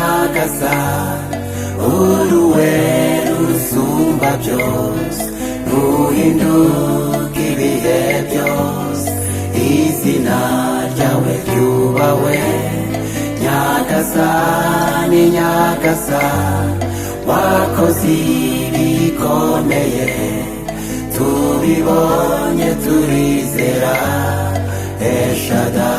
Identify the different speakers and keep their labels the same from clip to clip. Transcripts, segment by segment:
Speaker 1: nyagasa uruwe rusumba byose ruhinduka ibihe byose izina ryawe ryubawe nyagasa ni nyagasa wakoze ibikomeye tubibonye turizera eshada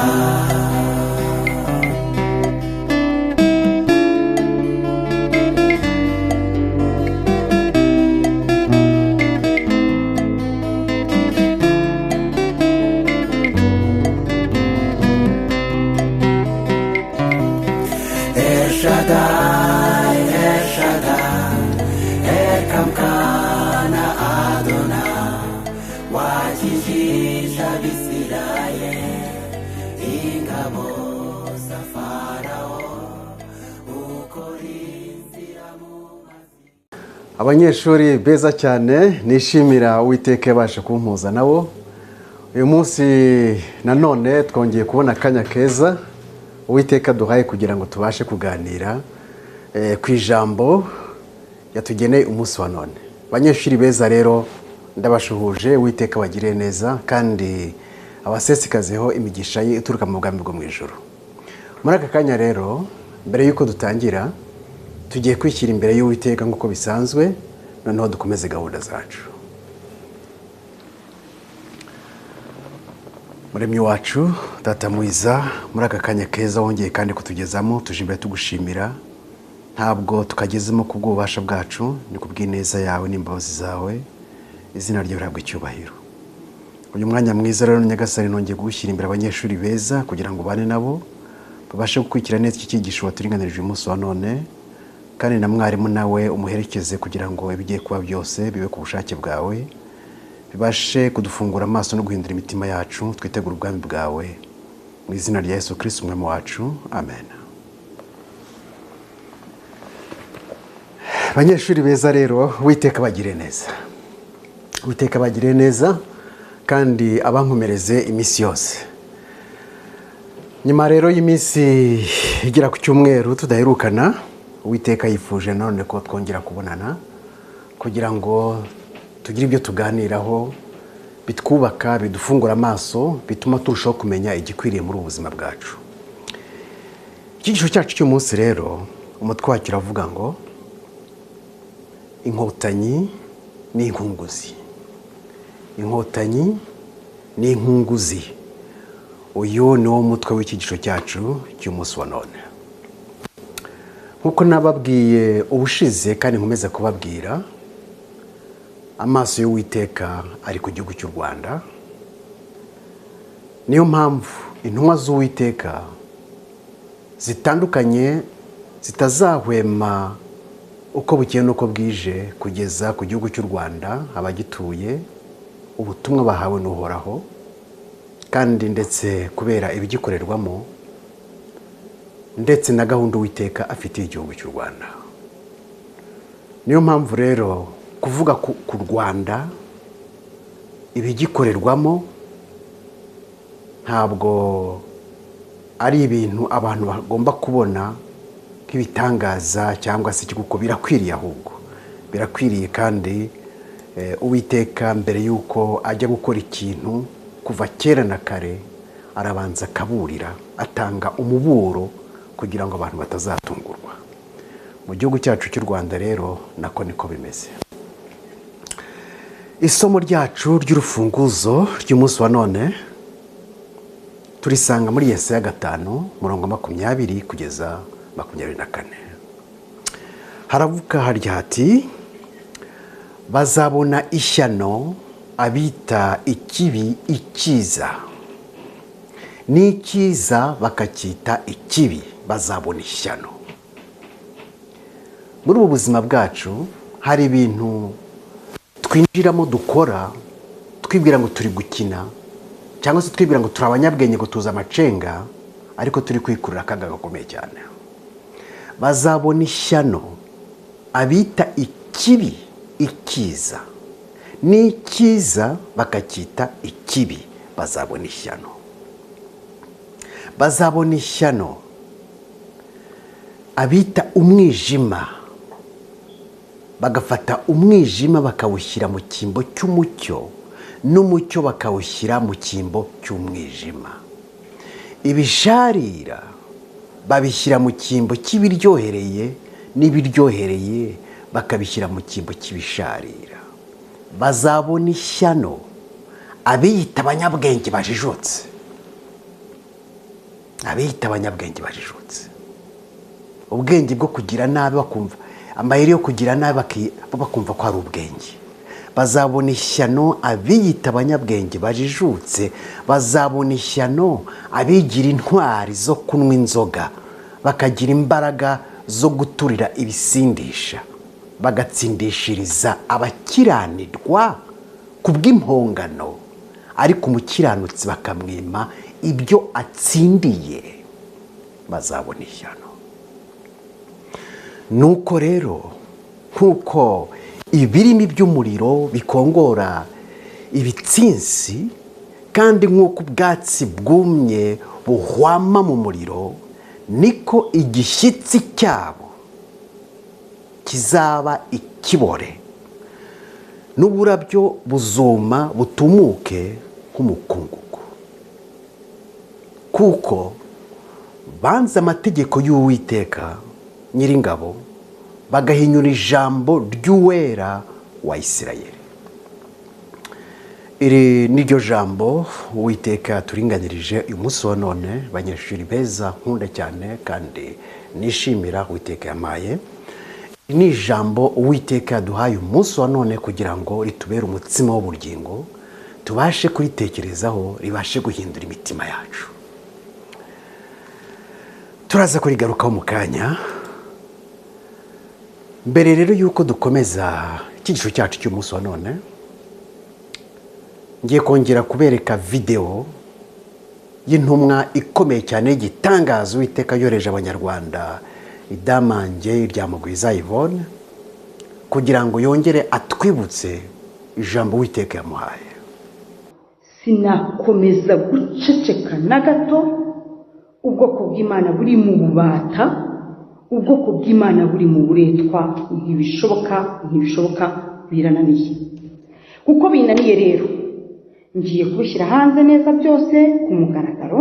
Speaker 2: abanyeshuri beza cyane nishimira Uwiteka yabasha kumpuza nabo uyu munsi nanone twongeye kubona akanya keza Uwiteka duhaye kugira ngo tubashe kuganira ku ijambo yatugeneye umunsi wa none. Abanyeshuri beza rero ndabashuhuje Uwiteka bagire neza kandi abasesekazeho imigisha ye ituruka mu bwami bwo mu ijuru. Muri aka kanya rero mbere yuko dutangira tugiye kwishyira imbere y'Uwiteka nk'uko bisanzwe noneho dukomeze gahunda zacu. Muremyi wacu Data mwiza muri aka kanya keza wongeye kandi kutugezamo tuje imbere tugushimira ntabwo tukagezemo kubw'ububasha bwacu ni kubw'ineza yawe n'imbabazi zawe izina ryawe rihabwe icyubahiro. Uyu mwanya mwiza rero Nyagasani nongeye gushyira imbere abanyeshuri beza kugira ngo bane nabo babashe gukurikira neza iki cyigisho waturinganirije umunsi wa none kandi na mwarimu nawe umuherekeze kugira ngo ibigiye kuba byose bibe ku bushake bwawe bibashe kudufungura amaso no guhindura imitima yacu twitegura ubwami bwawe mu izina rya Yesu Kristo umwami wacu amen. Abanyeshuri beza rero Uwiteka bagire neza, Uwiteka bagire neza kandi abankomereze iminsi yose. Nyuma rero y'iminsi igera ku cyumweru tudaherukana Uwiteka yifuje none ko twongera kubonana kugira ngo tugire ibyo tuganiraho bitwubaka bidufungura amaso bituma turushaho kumenya igikwiriye muri ubuzima bwacu. Ikigisho cyacu cy'umunsi rero umutwe wacyo uravuga ngo Inkotanyi ni Inkunguzi. Inkotanyi ni Inkunguzi. Uyu ni wo mutwe w'ikigisho cyacu cy'umunsi wa none. Nkuko nababwiye ubushize kandi nkomeza kubabwira amaso y'Uwiteka ari ku gihugu cy'u Rwanda. Niyo mpamvu intumwa z'Uwiteka zitandukanye zitazahwema uko bukeye n'uko bwije kugeza ku gihugu cy'u Rwanda abagituye ubutumwa bahawe n'Uhoraho kandi ndetse kubera ibigikorerwamo ndetse na gahunda Uwiteka afitiye igihugu cy'u Rwanda. Niyo mpamvu rero kuvuga ku Rwanda ibigikorerwamo ntabwo ari ibintu abantu bagomba kubona nk'ibitangaza cyangwa se kuko birakwiriye, ahubwo birakwiriye kandi Uwiteka mbere yuko ajya gukora ikintu kuva kera na kare arabanza akaburira atanga umuburo kugira ngo abantu batazatungurwa. Mu gihugu cyacu cy'u Rwanda rero nako niko bimeze. Isomo ryacu ry'urufunguzo ry'umunsi wa none turisanga muri Yesaya 5:20 kugeza 24. Haravuga harya hati bazabona ishyano abita ikibi ikiza n'ikiza bakacyita ikibi, bazabona ishyano. Muri ubu buzima bwacu hari ibintu twinjiramo dukora twibwira ngo turi gukina cyangwa se twibwira ngo turi abanyabwenge ngo tuza amacenga, ariko turi kwikurira akaga gakomeye cyane. Bazabona ishyano abita ikibi ikiza n'ikiza bakacyita ikibi, bazabona ishyano. Bazabona ishyano abita umwijima bagafata umwijima bakawushyira mu cyimbo cy'umucyo n'umucyo bakawushyira mu cyimbo cy'umwijima. Ibisharira babishyira mu cyimbo cy'ibiryohereye n'ibiryohereye bakabishyira mu cyimbo cy'ibisharira. Bazabona ishyano abiyita abanyabwenge bajijutse, abiyita abanyabwenge bajijutse, ubwenge bwo kugira nabi bakumva, amayeri yo kugira nabi bakumva ko ari ubwenge. Bazabona ishyano abiyita abanyabwenge bajijutse, bazabona ishyano abigira intwari zo kunywa inzoga, bakagira imbaraga zo guturira ibisindisha, bagatsindishiriza abakiranirwa ku bw'impongano, ariko umukiranutsi bakamwima ibyo atsindiye. Bazabona ishyano. Nuko rero nkuko ibirimi by'umuriro bikongora ibitsinsi, kandi nk'uko ubwatsi bwumye buhwama mu muriro, niko igishyitsi cyabo kizaba ikibore, n'uburabyo buzuma butumuke nk'umukungugu, kuko banze amategeko y'Uwiteka Nyiringabo, bagahinyura ijambo ry'Uwera wa Isirayeli. Iri niryo jambo Uwiteka turinganirije uyu munsi wa none, banyeshuri beza nkunda cyane kandi nishimira Uwiteka yamaye. Ni ijambo Uwiteka yaduhaye umunsi wa none kugira ngo ritubere umutsima w'ubugingo, tubashe kuritekerezaho, ribashe guhindura imitima yacu. Turaza kurigarukaho mu kanya. Mbere rero yuko dukomeza ikigisho cyacu cy'umunsi wa none, ngiye kongera kubereka video y'intumwa ikomeye cyane y'igitangazo Uwiteka yohereje abanyarwanda, idamange rya Mugwiza Yvonne, kugira ngo yongere atwibutse ijambo Uwiteka yamuhaye.
Speaker 3: Sinakomeza guceceka na gato. Ubwoko bw'Imana buri mu bubata, ubwoko bw'Imana buri mu buretwa. Ntibishoboka, birananiye. Kuko binaniye rero, ngiye kubishyira hanze neza byose ku mugaragaro,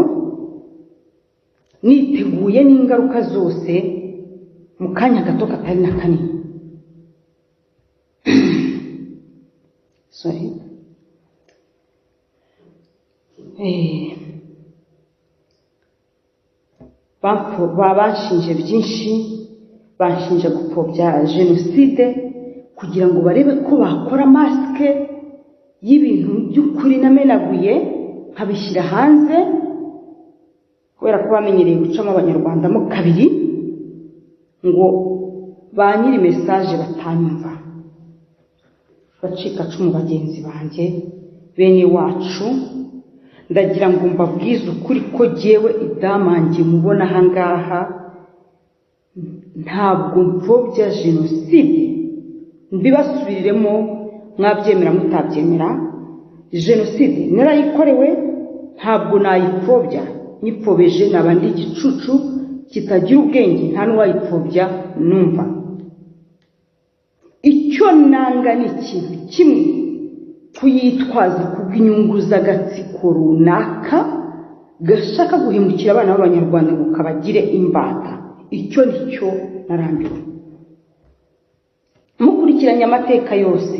Speaker 3: niteguye n'ingaruka zose mu kanya gato katari na kanini. Sorry. Banshinje byinshi, banshinje gupfobya jenoside kugira ngo barebe ko bakora masike y'ibintu by'ukuri namenaguye nkabishyira hanze, kubera ko bamenyereye gucamo abanyarwanda mo kabiri ngo ba nyiri message batanyumva. Bacika cumu bagenzi banjye, bene wacu, ndagira ngo mbabwize ukuri ko jewe idamange mubona hangaha ntabwo mfobya jenoside. Mbibasubiriremo, mwabyemera mutabyemera, jenoside narayikorewe, ntabwo nayipfobya. Nyipfobeje nabandi igicucu kitagira ubwenge, nta n'uwayipfobya numva. Icyo nanga ni ikintu kimwe, kuyitwaza kubw'inyungu z'agatsiko runaka gashaka guhemukira abana b'abanyarwanda ngo kabagire imbata. Icyo nicyo narambiwe. Mukurikiranye amateka yose,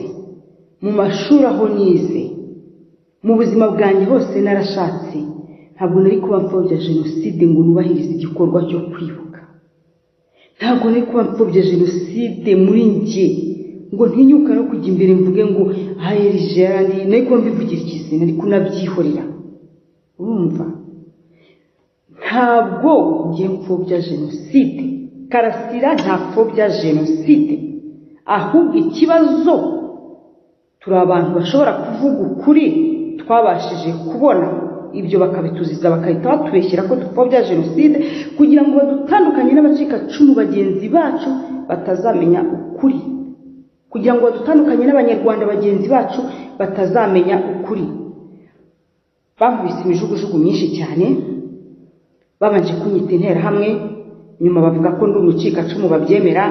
Speaker 3: mu mashuri aho nize, mu buzima bwanjye hose narashatse, ntabwo nari kuba mfobya jenoside ngo nubahirize igikorwa cyo kwibuka. Ntabwo nari kuba mfobya jenoside muri njye ngo ntinyuka no kujya imbere mvuge ngo hayerije yarandi, nari kuba mbivugira ikizina ariko nabyihorera. Urumva, ntabwo ngiye mfobya jenoside. Karasira ntapfobya jenoside, ahubwo ikibazo turi abantu bashobora kuvuga ukuri twabashije kubona, ibyo bakabituziza bakahita batubeshyira ko dupfobya jenoside kugira ngo badutandukanye n'abacikacumu bagenzi bacu batazamenya ukuri, kugira ngo badutandukanye n'abanyarwanda bagenzi bacu batazamenya ukuri. Bankubise imijugujugu myinshi cyane, babanje kunyita interahamwe, nyuma bavuga ko ndi umucikacumu babyemera,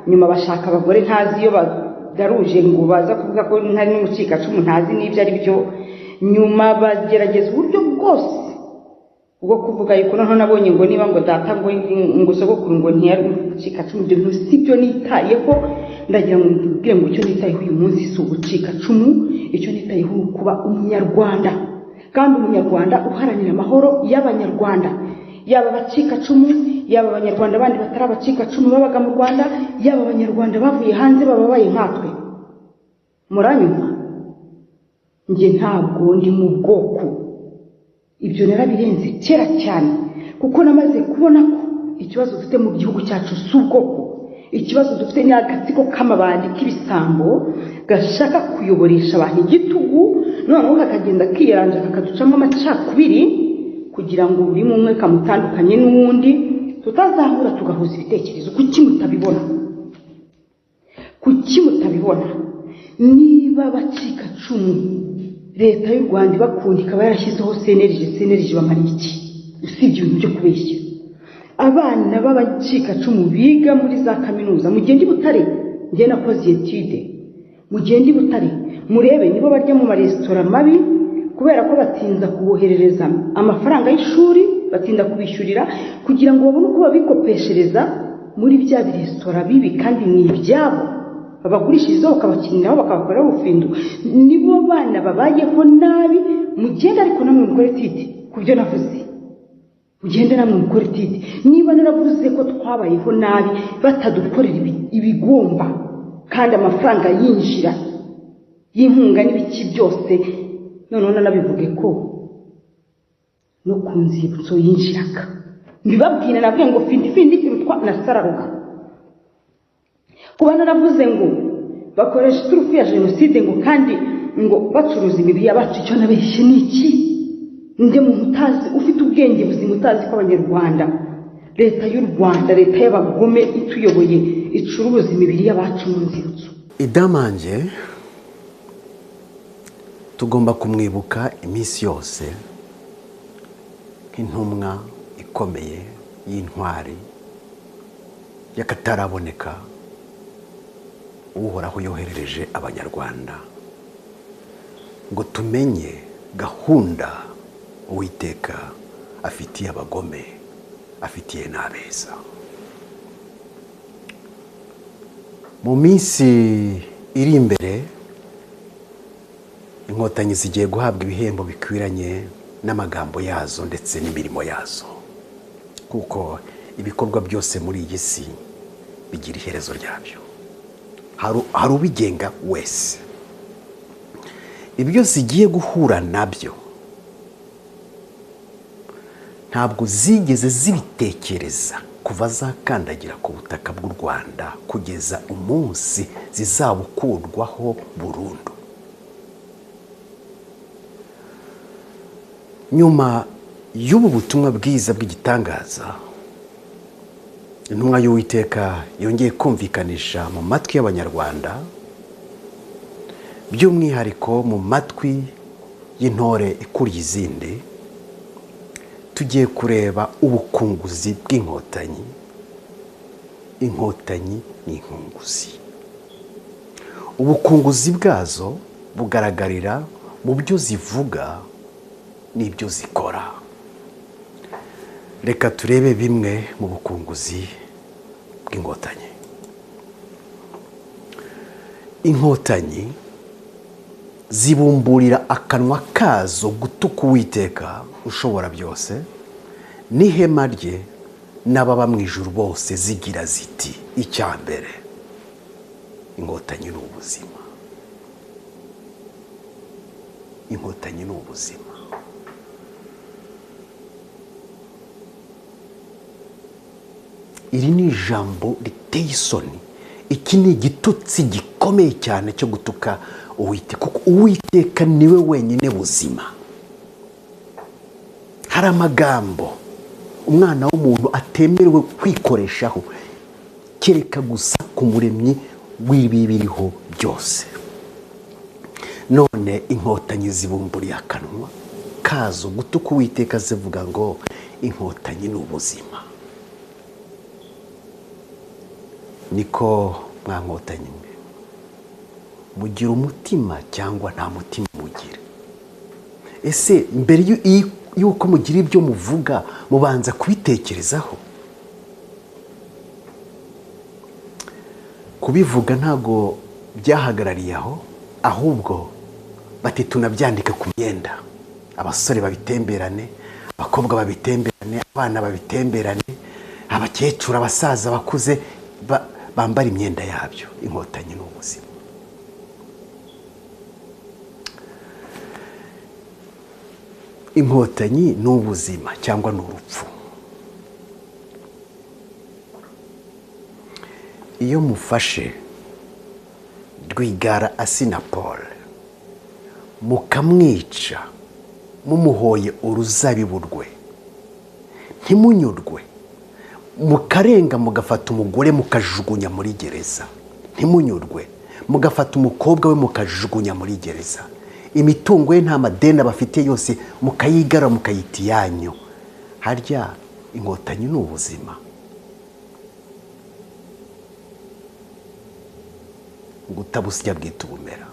Speaker 3: nyuma bashaka abagore ntazi iyo bagaruje ngo baza kuvuga ko ntari n'umucikacumu ntazi n'ibyo ari byo, nyuma bagerageza uburyo bwose ubwo kuvuga yuko noneho nabonye ngo niba ngo data ngo sogokuru ngo ntiyari umucikacumu, ibyo bintu si byo nitayeho. Ndagira ngo mbwire ngo icyo nitayeho uyu munsi si ubucikacumu, icyo nitayeho kuba umunyarwanda, kandi umunyarwanda uharanira amahoro y'abanyarwanda, yaba abacikacumu, yaba abanyarwanda bandi batari abacikacumu babaga mu Rwanda, yaba abanyarwanda bavuye hanze bababaye nkatwe. Muranyumva? Njye ntabwo ndi mu bwoko, ibyo narabirenze kera cyane, kuko namaze kubona ko ikibazo dufite mu gihugu cyacu si ubwoko. Ikibazo dufite ni agatsiko k'amabandi k'ibisambo gashaka kuyoboresha abantu igitugu, noneho kakagenda kiyaranja kakaducamo amacakubiri kugira ngo buri umwe kamutandukanye n'uwundi, tutazahura tugahuza ibitekerezo. Kuki mutabibona? Kuki mutabibona? Niba abacikacumu leta y'u Rwanda ibakunda ikaba yarashyizeho senerije bamara iki usibye ibintu byo kubeshya? Abana b'abacikacumu biga muri za kaminuza, mugende Butare, njye nakoze etude, mugende Butare murebe nibo barya mu maresitora mabi kubera ko batinza kuboherereza amafaranga y'ishuri, batinda kubishyurira kugira ngo babone uko babikopeshereza muri bya biresitora bibi kandi ni ibyabo, babagurishirizaho bakabakiniraho bakabakoreraho ubufindu. Nibo bana babayeho nabi. Mugende ariko namwe mukore titi ku byo navuze, mugende namwe mukore titi. Niba naravuze ko twabayeho nabi batadukorera ibigomba kandi amafaranga yinjira y'inkunga n'ibiki byose, noneho nanabivuge ko no ku nzibutso yinjiraga mbibabwira, navuye ngo findi kirutwa na sararuka. Kuba naravuze ngo bakoresha iturufu ya jenoside ngo kandi ngo bacuruza imibiri y'abacu, icyo nabeshye ni iki? Nde muntu utazi ufite ubwenge buzima utazi ko abanyarwanda, leta y'u Rwanda, leta y'abagome ituyoboye icuruza imibiri y'abacu mu nzibutso?
Speaker 2: Idamange tugomba kumwibuka iminsi yose nk'intumwa ikomeye y'intwari y'akataraboneka uhoraho yoherereje abanyarwanda ngo tumenye gahunda Uwiteka afitiye abagome, afitiye n'abeza. Mu minsi iri imbere Inkotanyi zigiye guhabwa ibihembo bikwiranye n'amagambo yazo ndetse n'imirimo yazo, kuko ibikorwa byose muri iyi si bigira iherezo ryabyo. Hari ubigenga wese. Ibyo zigiye guhura nabyo ntabwo zigeze zibitekereza kuva zakandagira ku butaka bw'u Rwanda kugeza umunsi zizabukurwaho burundu. Nyuma y'ubu butumwa bwiza bw'igitangaza, intumwa y'Uwiteka yongeye kumvikanisha mu matwi y'abanyarwanda, by'umwihariko mu matwi y'intore ikuriye izindi, tugiye kureba ubukunguzi bw'inkotanyi. Inkotanyi ni inkunguzi. Ubukunguzi bwazo bugaragarira mu byo zivuga n'ibyo zikora. Reka turebe bimwe mu bukunguzi bw'inkotanyi. Inkotanyi zibumburira akanwa kazo gutuka Uwiteka ushobora byose n'ihema rye n'ababa mu ijuru bose, zigira ziti: icya mbere, inkotanyi ni ubuzima. Inkotanyi ni ubuzima. Iri ni ijambo riteye isoni. Iki ni igitutsi gikomeye cyane cyo gutuka Uwiteka, kuko Uwiteka niwe wenyine buzima. Hari amagambo umwana w'umuntu atemerewe kwikoreshaho kereka gusa ku muremyi w'ibiriho byose. None inkotanyi zibumburiye akanwa kazo gutuka Uwiteka, zivuga ngo inkotanyi ni ubuzima. niko mwankotanyi mwe mugira umutima cyangwa nta mutima mugira? Ese mbere yuko mugira ibyo muvuga mubanza kubitekerezaho? Kubivuga ntago byahagarariye aho, ahubwo bati tunabyandike ku myenda, abasore babitemberane, abakobwa babitemberane, abana babitemberane, abakecuru, abasaza, bakuze bambara imyenda yabyo. Inkotanyi n'ubuzima. Inkotanyi n'ubuzima cyangwa n'urupfu. Iyo mufashe Rwigara Asina Paul mukamwica mumuhoye uruzabibu rwe, ntimunyurwe, mukarenga mugafata umugore mukajugunya muri gereza, ntimunyurwe, mugafata umukobwa we mukajugunya muri gereza, imitungo ye nta madeni bafite yose mukayigara mukayita iyanyu, harya inkotanyi n'ubuzima? Gutabusya bwita ubumera.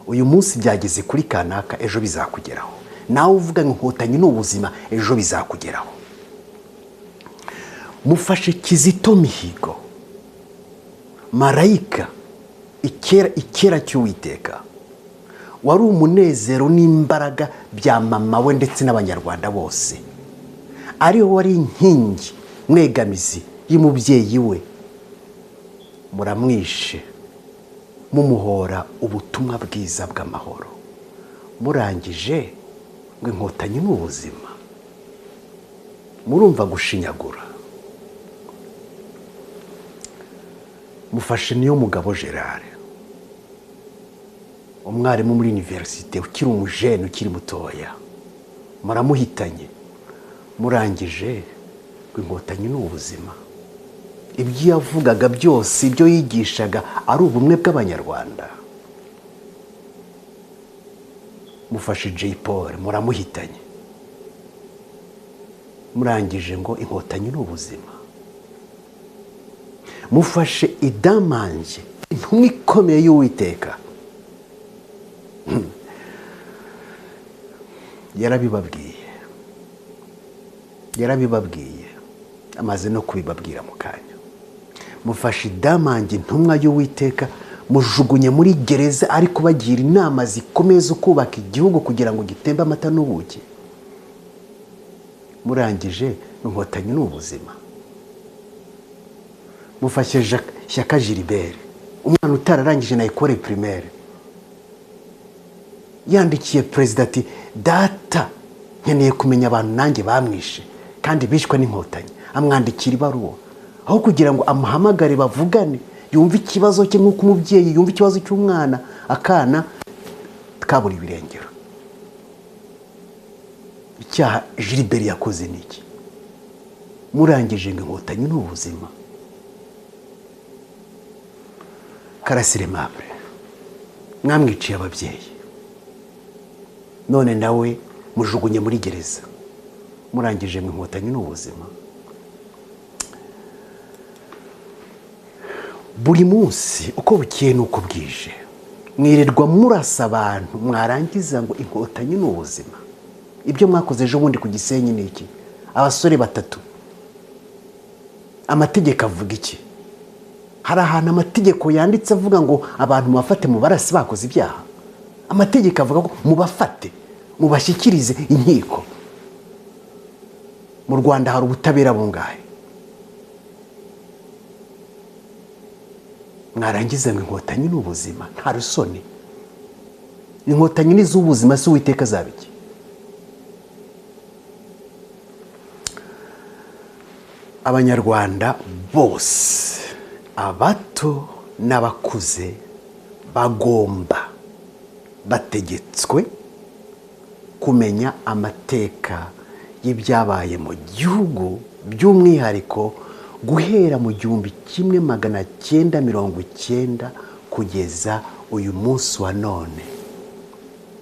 Speaker 2: Uyu munsi byageze kuri kanaka, ejo bizakugeraho. Nawe uvuga inkotanyi n'ubuzima, ejo bizakugeraho. Mufashe Kizito Mihigo, marayika ikera cy'Uwiteka, wari umunezero n'imbaraga bya mama we ndetse n'abanyarwanda bose, ariho wari inkingi mwegamizi y'umubyeyi we. Muramwishe mumuhora ubutumwa bwiza bw'amahoro, murangije ngo inkotanyi n'ubuzima. Murumva gushinyagura. Mufashe Niyomugabo Gerard, umwarimu muri universite, ukiri umujene, ukiri mutoya, muramuhitanye, murangije ngo inkotanyi n'ubuzima. Ibyo yavugaga byose, ibyo yigishaga ari ubumwe bw'abanyarwanda. Mufashe Jay Paul, muramuhitanye, murangije ngo inkotanyi n'ubuzima. Mufashe Idamanje, intumwa ikomeye y'Uwiteka, yarabibabwiye amaze no kubibabwira mu kanya. Mufashe Idamanje, intumwa y'Uwiteka, mujugunye muri gereza, ariko bagira inama zikomeye zo kubaka igihugu kugira ngo gitembe amata n'ubuki. Murangije inkotanyi n'ubuzima. Mufashe Shyaka Gilbert, umwana utararangije na école primaire, yandikiye perezida ati data nkeneye kumenya abantu nanjye bamwishe kandi bishwe n'inkotanyi. Amwandikira ibaruwa, aho kugira ngo amuhamagare bavugane, yumva ikibazo cye nk'uko umubyeyi yumva ikibazo cy'umwana, akana kabura ibirengero. Icyaha Gilbert yakoze niki? Murangije ngo inkotanyi n'ubuzima. Karasire Mable, mwamwiciye ababyeyi, none nawe mujugunye muri gereza, murangije ngo inkotanyi n'ubuzima. Buri munsi uko bukeye nuko bwije mwirirwa murasa abantu, mwarangiza ngo inkotanyi n'ubuzima. Ibyo mwakoze ejo bundi ku Gisenyi ni iki? Abasore 3. Amategeko avuga iki? Hari ahantu amategeko yanditse avuga ngo abantu mubafate mu barasi bakoze ibyaha? Amategeko avuga ko mubafate, mubashyikirize inkiko. Mu Rwanda hari ubutabera bungahe? Mwarangiza ngo inkotanyi n'ubuzima. Nta rusoni. Inkotanyi n'iz'ubuzima, si Uwiteka zabiki? Abanyarwanda bose, abato n'abakuze, bategetswe kumenya amateka y'ibyabaye mu gihugu, by'umwihariko guhera mu 1990 kugeza uyu munsi wa none.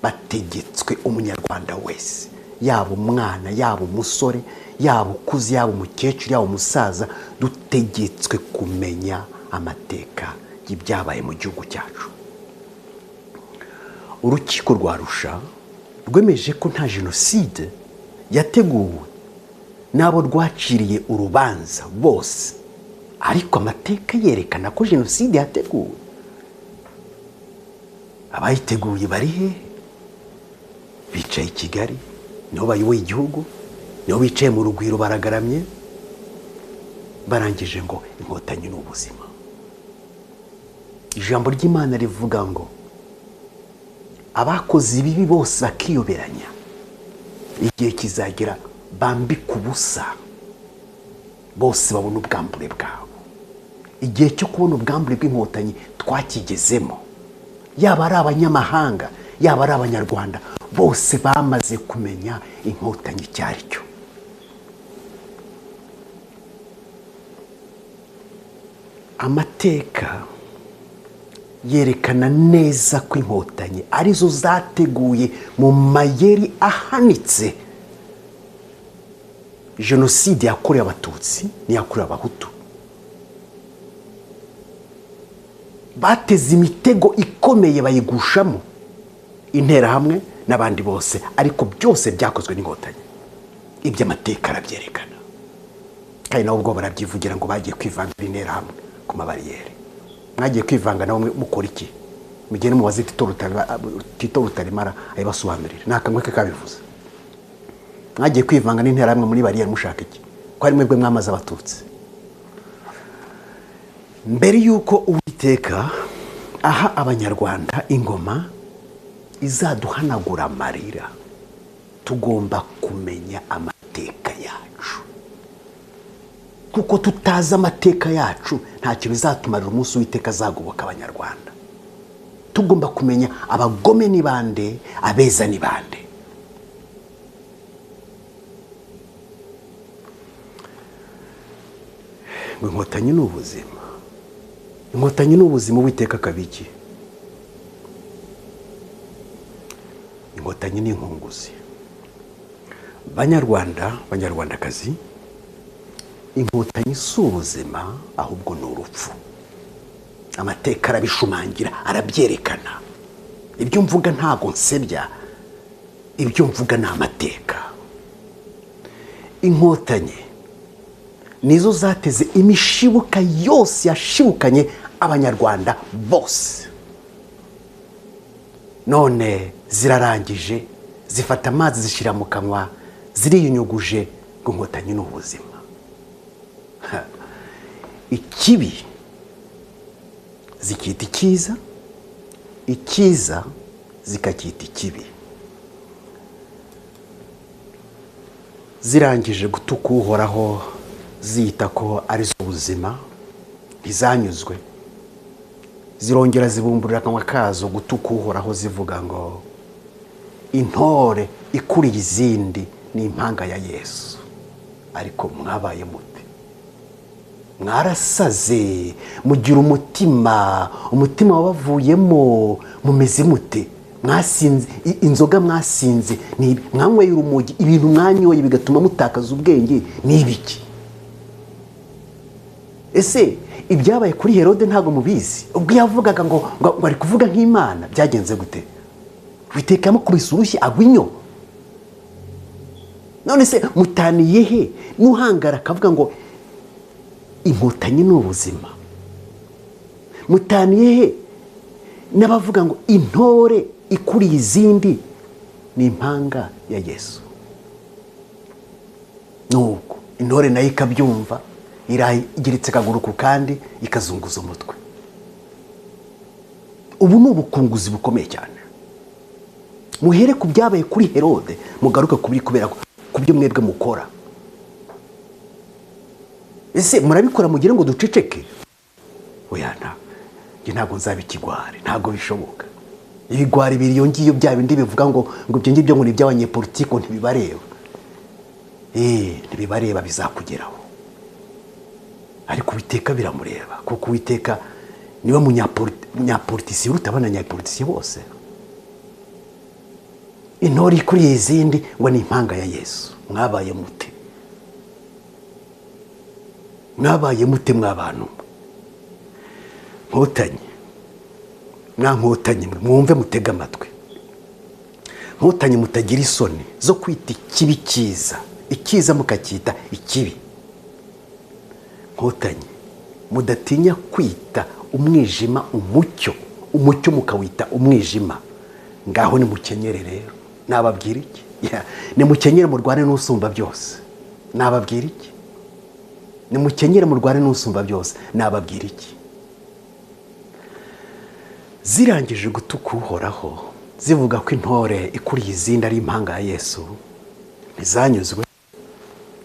Speaker 2: Bategetswe, umunyarwanda wese, yaba umwana, yaba umusore, yaba ukuze, yaba umukecuru, yaba umusaza, dutegetswe kumenya amateka y'ibyabaye mu gihugu cyacu. Urukiko rwa Arusha rwemeje ko nta jenoside yateguwe n'abo rwaciriye urubanza bose, ariko amateka yerekana ko jenoside yateguwe. Abayiteguye bari he? Bicaye i Kigali, niho bayoboye igihugu, niho bicaye mu rugwiro baragaramye, barangije ngo inkotanyi ni ubuzima. Ijambo ry'Imana rivuga ngo abakoze ibibi bose bakiyoberanya, igihe kizagera bambika ubusa bose babona ubwambure bwabo. Igihe cyo kubona ubwambure bw'inkotanyi twakigezemo, yaba ari abanyamahanga yaba ari abanyarwanda, bose bamaze kumenya inkotanyi icyo ari cyo. Amateka yerekana neza ko inkotanyi arizo zateguye mu mayeri ahanitse jenoside yakorewe abatutsi n'iyakorewe abahutu. Bateze imitego ikomeye bayigushamo interahamwe n'abandi bose, ariko byose byakozwe n'inkotanyi. Ibyo amateka arabyerekana, kandi nabo ubwo barabyivugira ngo bagiye kwivanga interahamwe ku mabariyeri. Mwagiye kwivanga nawe mukora iki? Mugende mubaze Tito Rutaremara ayibasobanurire, nakamwe ke kabivuze. Mwagiye kwivanga n'interahamwe muri bariyeri mushaka iki? Ko ari mwebwe mwamaze abatutsi. Mbere yuko Uwiteka aha abanyarwanda ingoma izaduhanagura amarira, tugomba kumenya amateka yacu, kuko tutazi amateka yacu ntacyo bizatumarira umunsi Uwiteka azagoboka abanyarwanda. Tugomba kumenya abagome ni bande, abeza ni bande. Inkotanyi ni ubuzima. Inkotanyi ni ubuzima, Uwiteka kabiki. Inkotanyi ni inkunguzi. Banyarwanda, banyarwandakazi, inkotanyi si ubuzima ahubwo ni urupfu. Amateka arabishumangira, arabyerekana. Ibyo mvuga ntago nsebya, ibyo mvuga ni amateka. Inkotanyi nizo zateze imishibuka yose yashibukanye abanyarwanda bose. None zirarangije, zifata amazi zishira mu kanwa, ziriyunyuguje ngo inkotanyi ni ubuzima. Ikibi zikita icyiza, icyiza zikakita ikibi. Zirangije gutuka Uhoraho, zita ko ari ubuzima, ntizanyuzwe. Zirongera zibumburira akanwa kazo gutuka Uhoraho, zivuga ngo intore ikuriye izindi ni impanga ya Yesu. Ariko mwabaye mute? Mwarasaze, mugira umutima wabavuyemo, mumeze mute? Mwasinze inzoga, mwasinze mwanyweye urumogi, ibintu mwanyoye bigatuma mutakaza ubwenge ni ibiki? Ese ibyabaye kuri Herode ntago mubizi? Ubwo yavugaga ngo ari kuvuga nk'Imana, byagenze gute? Uwiteka yamukubise urushyi agwinyo. None se mutaniye he nuhangara akavuga ngo inkotanyi ni ubuzima? Mutaniye he n'abavuga ngo intore ikuriye izindi ni impanga ya Yesu? Nuko intore nayo ikabyumva, iragiritse akaguru ku kandi, ikazunguza umutwe. Ubu ni ubukunguzi bukomeye cyane. Muhere ku byabaye kuri Herode, mugaruke kubera ku byo mwebwe mukora. Ese murabikora mugira ngo duceceke? Oya, ntabwo nzabikigware, ntabwo bishoboka. Ibigwari biriyo ngiyo bya bindi bivuga ngo ibyo ngibyo ngo ni by'abanyepolitike, ntibibareba. Ntibibareba, bizakugeraho. Ariko Uwiteka biramureba, kuko Uwiteka niwe munyapolitisi uruta abanyapolitisi bose. Intore ikuriye izindi ngo ni impanga ya Yesu. Mwabaye mute? Mwabaye mute mwabantu? Nkotanyi, mwa nkotanyi mwumve mutega amatwi. Nkotanyi mutagira isoni zo kwita ikibi cyiza, icyiza mukacyita ikibi. Nkotanyi mudatinya kwita umwijima umucyo, umucyo mukawita umwijima. Ngaho nimukenyere rero. Nababwira iki? Nimukenyere murwane n'usumba byose. Nababwira iki? Nimukenyere murwane n'usumba byose. Nababwira iki? Zirangije gutuka Uhoraho, zivuga ko intore ikuriye izindi ari impanga ya Yesu, ntizanyuzwe.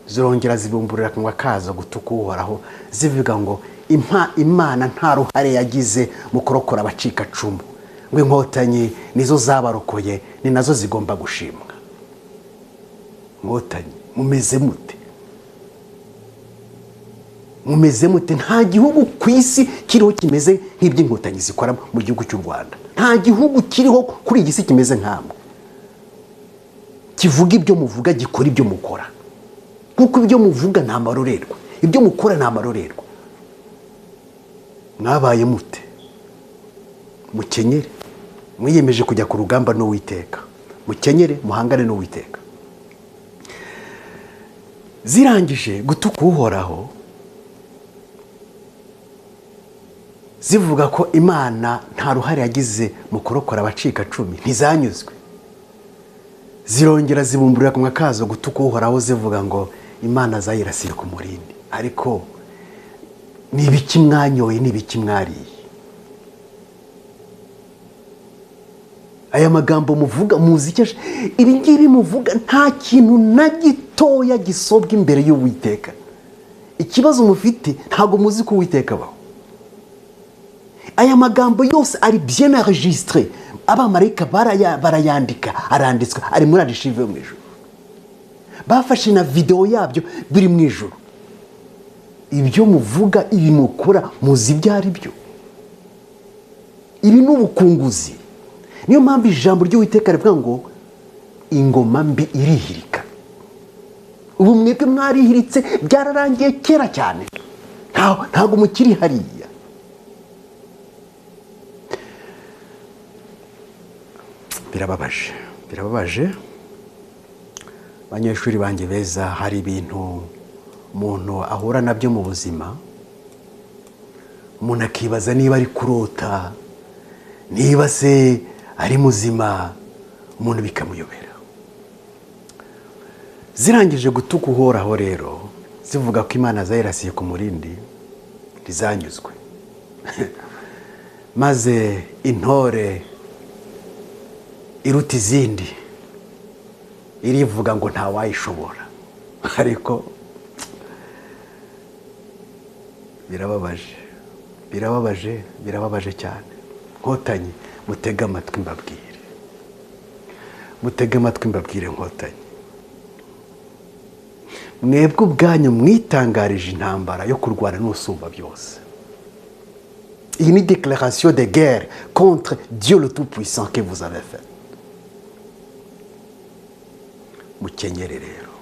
Speaker 2: Zirongera zibumburira akanwa kazo gutuka Uhoraho, zivuga ngo Imana nta ruhare yagize mu kurokora abacikacumu, ngo inkotanyi nizo zabarokoye, ni nazo zigomba gushimwa. Nkotanyi mumeze mute? Mumeze mute? Nta gihugu ku isi kiriho kimeze nk'iby'inkotanyi zikora mu gihugu cy'u Rwanda. Nta gihugu kiriho kuri iyi si kimeze nk'amwe, kivuga ibyo muvuga, gikora ibyo mukora. Kuko ibyo muvuga nta marorerwa, ibyo mukora nta marorerwa. Mwabaye mute? Mukenyere, mwiyemeje kujya ku rugamba n'Uwiteka. Mukenyere muhangane n'Uwiteka. Zirangije gutuka Uhoraho, zivuga ko Imana nta ruhare yagize mu kurokora abacikacumu, ntizanyuzwe. Zirongera zibumburira akanwa kazo gutuka Uhoraho, zivuga ngo Imana zayirasiye ku murindi. Ariko ni ibiki mwanyoye, ni ibiki mwariye? Aya magambo muvuga muzi icyo ibi ngibi muvuga, nta kintu na gitoya gisobwa imbere y'Uwiteka. Ikibazo mufite ntago muzi ko Uwiteka abaho. Aya magambo yose ari bien enregistré, abamarayika barayandika, aranditswe, ari muri archive yo mu ijuru. Bafashe na video yabyo biri mu ijuru. Ibyo muvuga, ibi mukora, muzi ibyo ari byo. Ibi n'ubukunguzi. Niyo mpamvu ijambo ry'Uwiteka rivuga ngo ingoma mbi irihirika. Ubu mwebwe mwarihiritse, byararangiye kera cyane. Ntago mukiri hariya. Birababaje. Banyeshuri banjye beza, hari ibintu umuntu ahura nabyo mu buzima, umuntu akibaza niba ari kurota, niba se ari muzima, umuntu bikamuyobera. Zirangije gutuka Uhoraho rero, zivuga ko Imana zayirasiye ku murindi, ntizanyuzwe. Maze intore iruta izindi irivuga ngo nta wayishobora. Ariko birababaje cyane. Nkotanyi mutega amatwi mbabwire. Mutega amatwi mbabwire Nkotanyi. Mwebwe ubwanyu mwitangarije intambara yo kurwana n'usumba byose. Iyi ni déclaration de guerre contre Dieu le Tout-Puissant que vous avez fait. Mukenyere rero.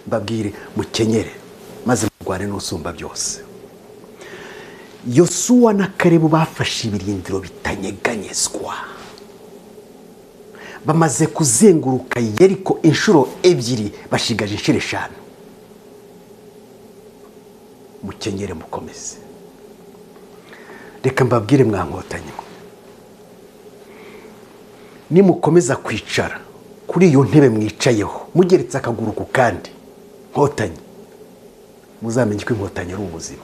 Speaker 2: Mbabwire mukenyere maze murwane n'usumba byose. Yosuwa na Kalebu bafashe ibirindiro bitanyeganyezwa. Bamaze kuzenguruka Yeriko inshuro ebyiri, bashigaje inshuro 5. Mukenyere mukomeze. Reka mbabwire mwa Nkotanyi, nimukomeza kwicara kuri iyo ntebe mwicayeho mugeretse akaguru ku kandi, Nkotanyi muzamenye ko Inkotanyi ari ubuzima.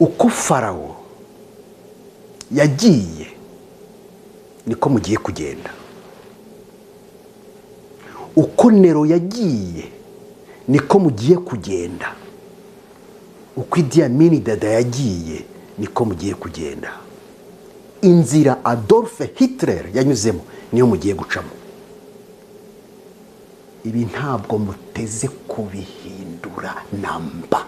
Speaker 2: Uko Farawo yagiye niko mugiye kugenda. Uko Nero yagiye niko mugiye kugenda. Uko Idi Amin Dada yagiye niko mugiye kugenda. Inzira Adolf Hitler yanyuzemo niyo mugiye gucamo. Ibi ntabwo muteze kubihindura namba.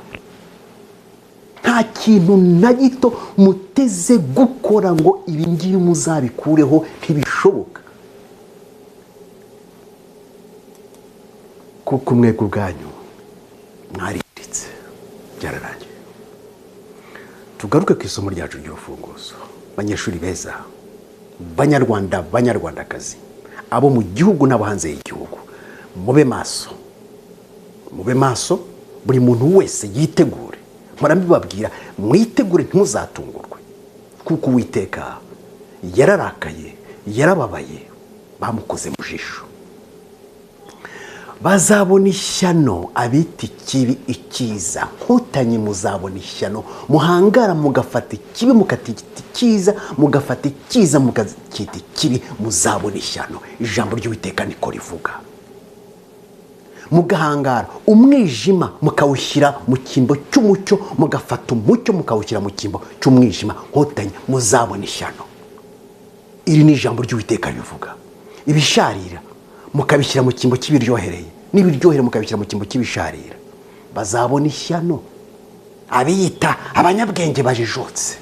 Speaker 2: Nta kintu na gito muteze gukora ngo ibi ngibi muzabikureho, ntibishoboka. Kuko mwebwe ubwanyu mwariritse, byararangiye. tugaruke ku isomo ryacu ry'urufunguzo. Banyeshuri beza, banyarwanda, banyarwandakazi, abo mu gihugu n'abo hanze y'igihugu, mube maso, mube maso. Buri muntu wese yitegure. Murambibabwira, mwitegure ntimuzatungurwe, kuko Uwiteka yararakaye, yarababaye, bamukoze mu jisho. Bazabona ishyano abita ikibi icyiza. Inkotanyi muzabona ishyano, muhangara mugafata ikibi mukatita icyiza, mugafata icyiza mukakita ikibi, muzabona ishyano. Ijambo ry'Uwiteka niko rivuga. Mugahangara umwijima mukawushyira mu cyimbo cy'umucyo, mugafata umucyo mukawushyira mu cyimbo cy'umwijima. Inkotanyi muzabona ishyano. Iri ni ijambo ry'Uwiteka rivuga. Ibisharira mukabishyira mu cyimbo cy'ibiryohereye, n'ibiryohere mukabishyira mu cyimbo cy'ibisharira. Bazabona ishyano abiyita abanyabwenge bajijotse,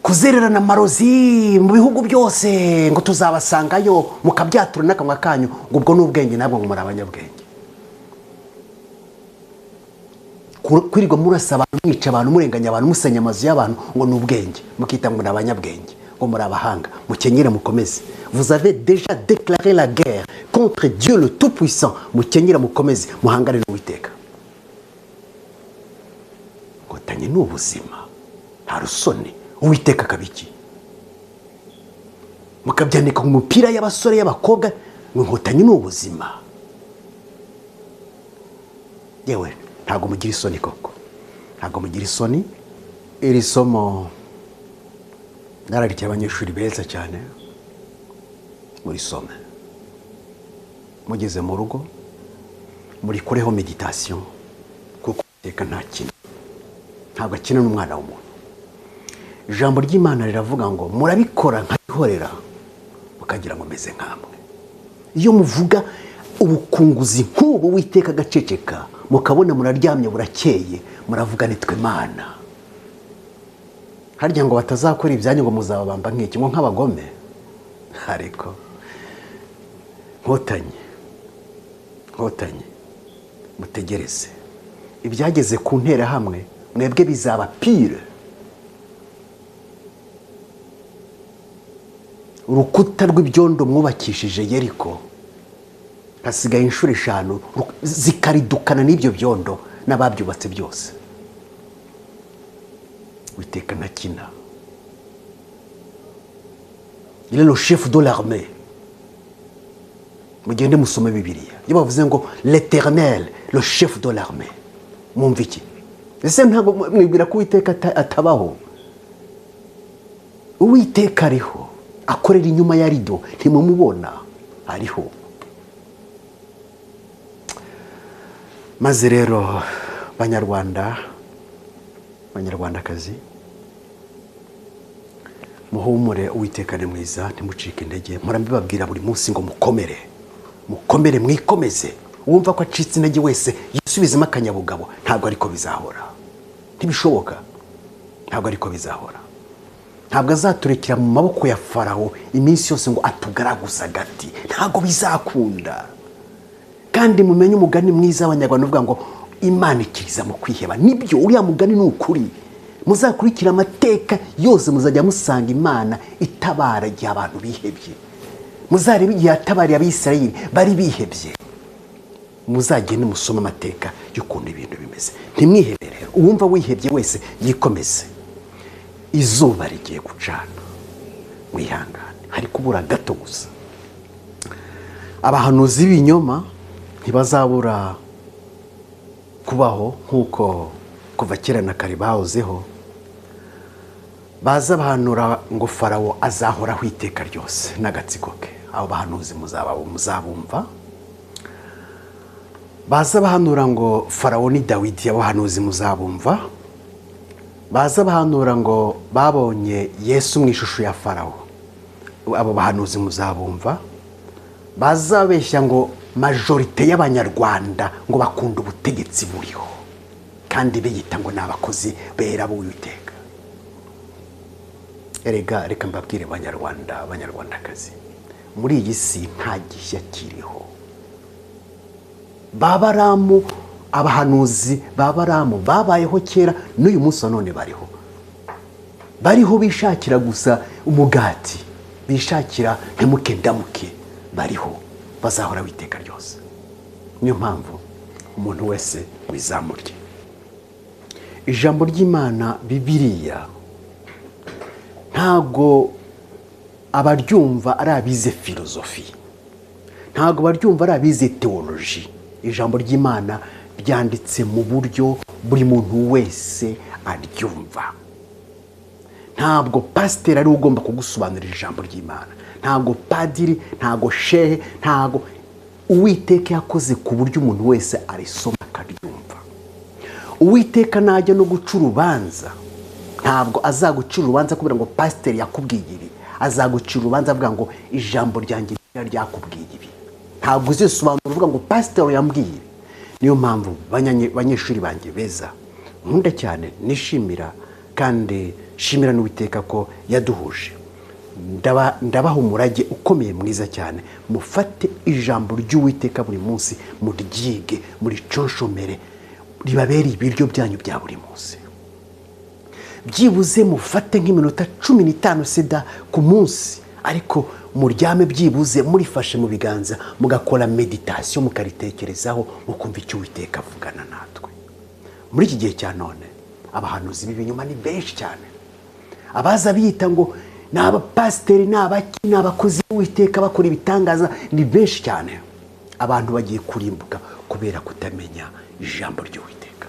Speaker 2: kuzererana amarozi mu bihugu byose ngo tuzabasangayo, mukabyatura n'akanwa kanyu ngo ubwo n'ubwenge nabwo ngo muri abanyabwenge. Kwirirwa murasa abantu, mwica abantu, murenganya abantu, musenya amazu y'abantu ngo ni ubwenge, mukita ngo muri abanyabwenge, ngo muri abahanga. Mukenyere mukomeze. Vous avez déjà déclaré la guerre contre Dieu le Tout-Puissant. Mukenyere mukomeze, muhangare n'Uwiteka. Inkotanyi ni ubuzima, nta rusoni. Uwiteka kabiki mukabyandika mu mupira y'abasore y'abakobwa ngo Inkotanyi ni ubuzima. Yewe ntago mugira isoni koko, ntago mugira isoni. Iri somo nararikira abanyeshuri beza cyane, muri some mugeze mu rugo muri kureho meditation, kuko Uwiteka nta kintu, ntabwo akina n'umwana w'umuntu. Ijambo ry'Imana riravuga ngo murabikora nkabihorera mukagira ngo meze nkamwe. Iyo muvuga ubukunguzi nk'ubu Uwiteka agaceceka, mukabona muraryamye burakeye, muravuga nitwe Mana. Harya ngo batazakora ibyanyu ngo muzababamba nk'iki, ngo nk'abagome. Ariko Inkotanyi mutegereze, ibyageze ku ntera hamwe mwebwe bizaba pire. Urukuta rw'ibyondo mwubakishije Yeriko hasigaye inshuro 5 zikaridukana n'ibyo byondo n'ababyubatse byose. Uwiteka ntakina. Il est le chef de l'armée. Mugende musome Bibiliya. Iyo bavuze ngo l'Éternel, le chef de l'armée, mwumva iki? Ese ntabwo mwibwira ko Uwiteka atabaho? Uwiteka ariho, akorera inyuma ya rido, ntimumubona, ariho. Maze rero banyarwanda, banyarwandakazi, muhumure, Uwiteka ni mwiza, ntimucike intege. Murambibabwira buri munsi ngo mukomere, mukomere, mwikomeze. Wumva ko acitse intege wese yisubizemo akanyabugabo, ntabwo ariko bizahora, ntibishoboka, ntabwo ariko bizahora. Ntabwo azaturekera mu maboko ya Farawo iminsi yose ngo atugaraguza agati, ntabwo bizakunda. Kandi mumenye umugani mwiza w'Abanyarwanda uvuga ngo Imana ikiriza mu kwiheba. Nibyo, uriya mugani ni ukuri. Muzakurikira amateka yose muzajya musanga Imana itabara igihe abantu bihebye. Muzarebe igihe yatabariye Abisirayeli bari bihebye. Muzagende musoma amateka y'ukuntu ibintu bimeze. Ntimwihebe rero. Uwumva wihebye wese yikomeze. Izuba rigiye gucana, mwihangane, hari kubura gato gusa. Abahanuzi b'ibinyoma ntibazabura kubaho nk'uko kuva kera na kare bahozeho. Baza bahanura ngo Farawo azahoraho iteka ryose n'agatsiko ke. Abo bahanuzi muzabumva. Baza bahanura ngo Farawo ni Dawidi, abo bahanuzi muzabumva. Baza bahanura ngo babonye Yesu mu ishusho ya Farawo, abo bahanuzi muzabumva. Baza beshya ngo majorite y'Abanyarwanda ngo bakunda ubutegetsi buriho, kandi biyita ngo n'abakozi bera b'Uwiteka. Erega reka mbabwire Banyarwanda, Banyarwandakazi, muri iyi si nta gishya kiriho. Babaramu abahanuzi ba Baramu babayeho kera n'uyu munsi none bariho bishakira gusa umugati, bishakira ntemuke ndamuke, bariho bazahora witeka ryose. Niyo mpamvu umuntu wese wizamurye ijambo ry'Imana Bibiliya ntago abaryumva ari abize filozofi, ntago baryumva ari abize teoloji. Ijambo ry'Imana ryanditse mu buryo buri muntu wese aryumva. Ntabwo pasiteri ari ugomba kugusobanurira ijambo ry'Imana, ntabwo padiri, ntabwo shehe, ntabwo. Uwiteka yakoze ku buryo umuntu wese arisoma akaryumva. Uwiteka najya no guca urubanza, ntabwo azagucira urubanza kubera ngo pasiteri yakubwiye ibi, azagucira urubanza avuga ngo ijambo ryanjye ryakubwiye ibi. Ntabwo uzisobanura uvuga ngo pasiteri yambwiye. Niyo mpamvu banyeshuri banjye beza nkunda cyane, nishimira kandi shimira n'Uwiteka ko yaduhuje. Ndabaha umurage ukomeye mwiza cyane. Mufate ijambo ry'Uwiteka buri munsi, muryige, muriconshomere, ribabere ibiryo byanyu bya buri munsi. Byibuze mufate nk'iminota 15 seda ku munsi, ariko muryame byibuze murifashe mu biganza, mugakora meditation, mukaritekerezaho, mukumva icyo Uwiteka avugana natwe. Muri iki gihe cya none abahanuzi b'ibinyoma ni benshi cyane. Abaza biyita ngo ni abapasiteri, ni abakozi b'Uwiteka bakora ibitangaza ni benshi cyane. Abantu bagiye kurimbuka kubera kutamenya ijambo ry'Uwiteka.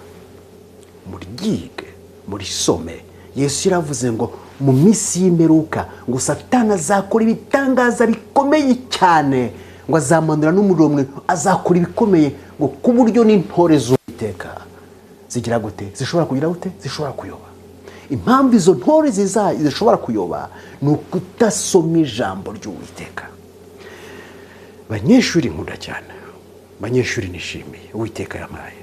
Speaker 2: Muryige, murisome. Yesu yaravuze ngo mu minsi y'imperuka ngo Satani azakora ibitangaza bikomeye cyane, ngo azamanura n'umuriro, azakora ibikomeye, ngo ku buryo n'intore z'Uwiteka zigira gute? Zishobora kugira gute? Zishobora kuyoba. Impamvu izo ntore zishobora kuyoba ni ukutasoma ijambo ry'Uwiteka. Banyeshuri nkunda cyane, banyeshuri nishimiye Uwiteka yamaye.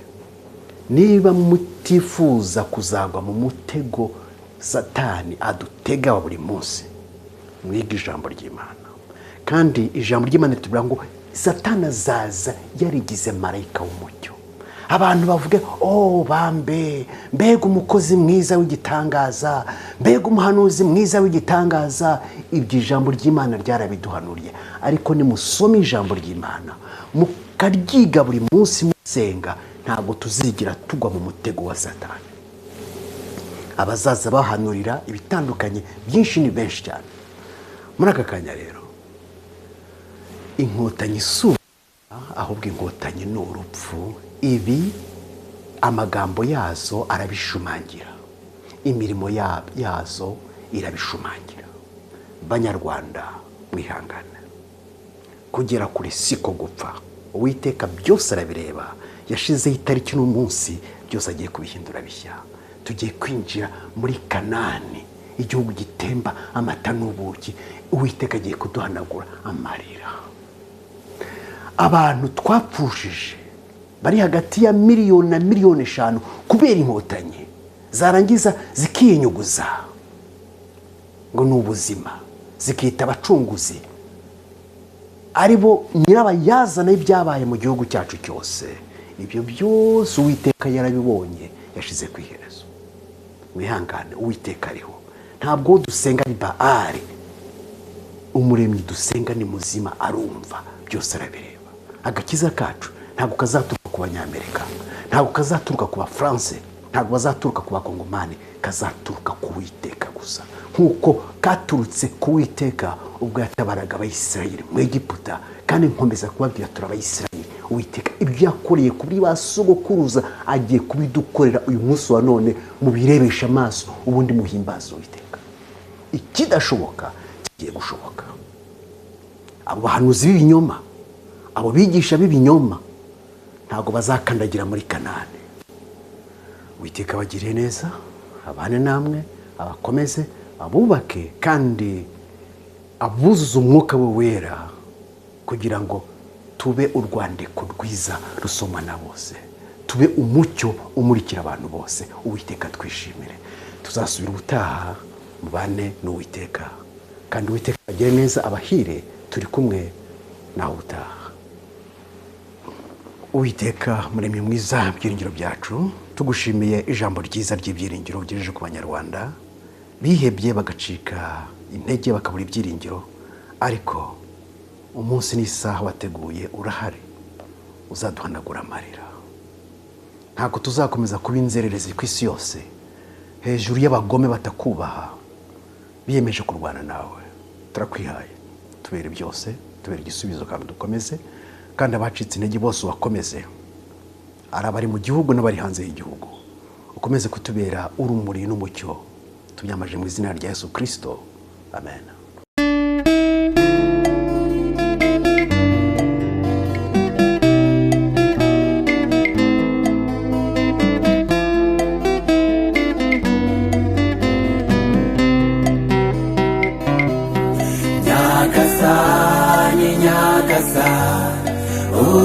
Speaker 2: Niba mutifuza kuzagwa mu mutego Satani adutega wa buri munsi, mwige ijambo ry'Imana. Kandi ijambo ry'Imana ritubwira ngo Satani azaza yarigize marayika w'umucyo. Abantu bavuge bambe, mbega umukozi mwiza w'igitangaza, mbega umuhanuzi mwiza w'igitangaza. Ibyo ijambo ry'Imana ryarabiduhanuriye. Ariko nimusome ijambo ry'Imana, mukaryiga buri munsi musenga, ntabwo tuzigira tugwa mu mutego wa Satani. Abazaza bahanurira ibitandukanye byinshi ni benshi cyane. Muri aka kanya rero, Inkotanyi si ahubwo Inkotanyi ni urupfu. Ibi amagambo yazo arabishumangira, imirimo yazo irabishumangira. Banyarwanda mwihangane, kugera kuri siko gupfa. Uwiteka byose arabireba, yashizeho itariki n'umunsi, byose agiye kubihindura bishya. Tugiye kwinjira muri Kanani, igihugu gitemba amata n'ubuki. Uwiteka agiye kuduhanagura amarira. Abantu twapfushije bari hagati ya miliyoni na miliyoni 5 kubera Inkotanyi, zarangiza zikiyenyuguza ngo ni ubuzima, zikita abacunguzi, aribo nyirabayazana y'ibyabaye mu gihugu cyacu cyose. Ibyo byose Uwiteka yarabibonye, yashize ku iherezo. Mwihangane, Uwiteka ariho. Ntabwo dusenga ni Baali, umuremyi dusenga ni muzima, arumva, byose arabireba. Agakiza kacu ntabwo kazaturuka ku Banyamerika, ntabwo kazaturuka ku Bafaransa, ntabwo bazaturuka ku Bakongomani, kazaturuka ku Uwiteka gusa. Nkuko katurutse ku Uwiteka ubwo yatabaraga Abayisirayeli mu Egiputa, kandi nkomeza kubabwira turi Abayisirayeli. Uwiteka ibyo yakoreye kuri basogokuruza agiye kubidukorera uyu munsi wa none. Mubirebesha amaso, ubundi muhimbaza Uwiteka. Ikidashoboka kigiye gushoboka. Abo bahanuzi b'ibinyoma, abo bigisha b'ibinyoma, ntago bazakandagira muri Kanani. Uwiteka bagiriye neza, abane namwe, abakomeze, abubake, kandi abuzuza umwuka we wera, kugira ngo tube urwandiko rwiza rusomwa na bose, tube umucyo umurikira abantu bose. Uwiteka twishimire. Tuzasubira ubutaha mubane n'Uwiteka, kandi Uwiteka agire neza, abahire. Turi kumwe nawe utaha. Uwiteka muremyi mwiza byiringiro byacu, tugushimiye ijambo ryiza ry'ibyiringiro ugejeje ku banyarwanda bihebye bagacika intege bakabura ibyiringiro, ariko umunsi n'isaha wateguye urahari uzaduhanagura amarira. Ntabwo tuzakomeza kuba inzererezi ku isi yose hejuru y'abagome batakubaha biyemeje kurwana nawe. Turakwihaye, tubere byose, tubere igisubizo kandi dukomeze, kandi abacitse intege bose ubakomeze, ari abari mu gihugu n'abari hanze y'igihugu, ukomeze kutubera urumuri n'umucyo. Tubyamaje mu izina rya Yesu Kristo, amen.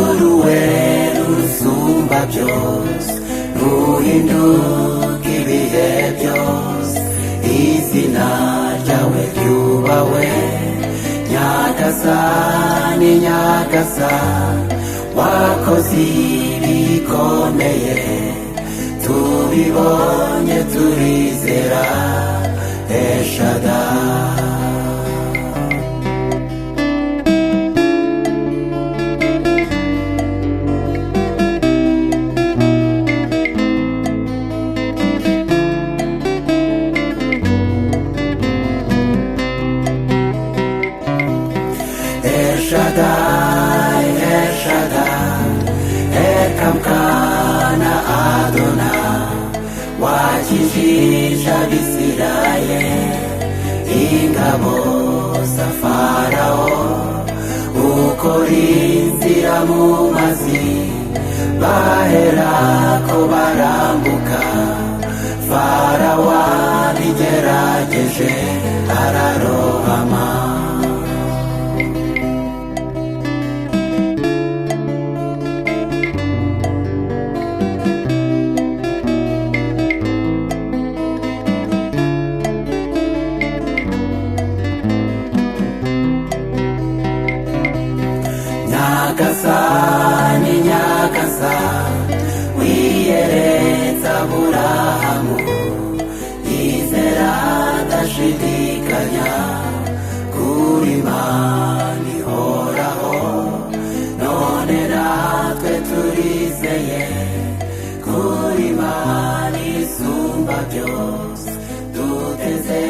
Speaker 1: Uruweru rusumba byose, ruhinduka ibihe byose, izina ryawe ryubahwe. Nyagasani, Nyagasani, wakoze ibikomeye, tubibonye turizera eshadari. Shaddai, El Shaddai, Ekamkana Adonai, wakijisha Abisirayeli ingabo za Farao, ukora inzira mu mazi, baherako barambuka. Farao abigerageje ararohama. Nyagasani, Nyagasani, wiyereza Aburahamu, yizera adashidikanya kuri Imana ihoraho. None natwe turizeye kuri Imana isumba byose, duteze